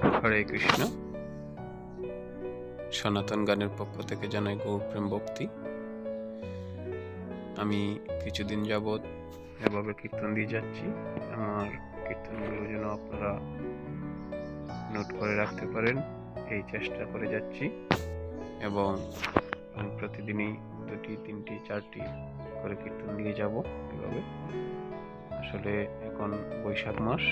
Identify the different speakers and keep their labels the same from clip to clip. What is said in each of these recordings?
Speaker 1: হরে কৃষ্ণ। সনাতন গানের পক্ষ থেকে জানাই গৌর প্রেম ভক্তি। আমি কিছুদিন যাবৎ এভাবে কীর্তন দিয়ে যাচ্ছি। আমার কীর্তনগুলো যেন আপনারা নোট করে রাখতে পারেন, এই চেষ্টা করে যাচ্ছি। এবং আমি প্রতিদিনই 2টি 3টি 4টি করে কীর্তন দিয়ে যাব এভাবে। আসলে এখন বৈশাখ মাস,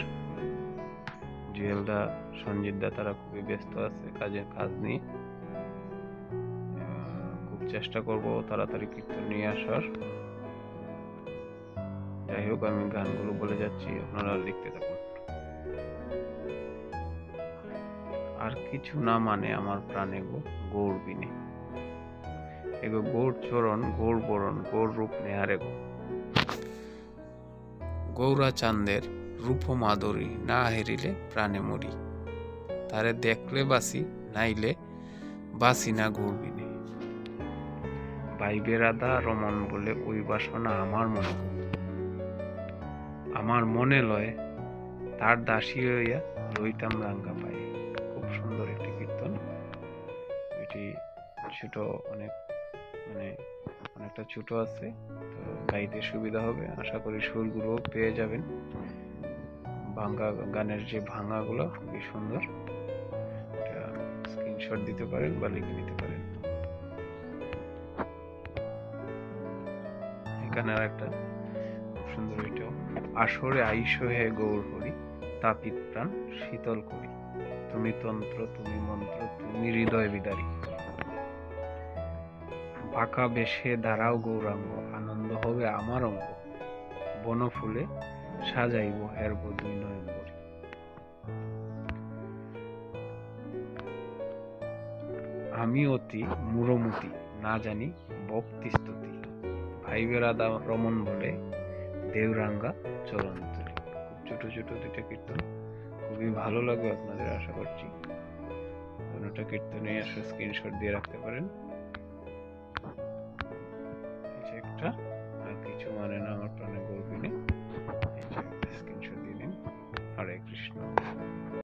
Speaker 1: জুয়েলদা, সঞ্জিতদা তারা খুবই ব্যস্ত আছে কাজ নিয়ে। খুব চেষ্টা করব তাড়াতাড়ি কীর্তন নিয়ে আসার। যাই হোক, আমি গানগুলো বলে যাচ্ছি, আপনারা লিখতে থাকুন। আর কিছু না মানে আমার প্রাণে গো গৌর বিনে, এগো গৌর চরণ গৌর বরণ গৌর রূপ নেহারে গো। গৌরা চাঁদের রূপ মাধুরী, না হেরিলে প্রাণে মরি। তারে দেখলে বাসি, নাইলে বাসি না গৌর বিনে। ভাইবে রাধা রমন বলে ওই বাসনা আমার মনে গো। আমার মনে লয় তার দাসী হইয়া রইতাম রাঙ্গা পায়ে। খুব সুন্দর একটি কীর্তন। এটি ছোট, অনেকটা ছোট আছে, তো গাইতে সুবিধা হবে। আশা করি সুরগুলো পেয়ে যাবেন। গানের যে ভাঙাগুলো খুবই সুন্দর, এটা স্ক্রিনশট দিতে পারেন বা লিখে নিতে পারেন। এখানে আর একটা খুব সুন্দর, এটাও আসরে আইস হে গৌর হরি, তাপিত প্রাণ শীতল করি। তুমি তন্ত্র, তুমি মন্ত্র, তুমি হৃদয় বিদারী। বাঁকা বেশে দাঁড়াও গৌরাঙ্গ, আনন্দ হবে আমার অঙ্গ। বনফুলে সাজাইব হেরব দুই নয়ন বরি। আমি অতি মূঢ়মতি, না জানি ভক্তি স্তুতি। ভাইবে রাধা রমন বলে দেওরাঙ্গা চরণ তুলি। খুব ছোট ছোট 2টা কীর্তন, খুবই ভালো লাগবে আপনাদের আশা করছি। কোনোটা কীর্তনে আসলে স্ক্রিনশট দিয়ে রাখতে পারেন।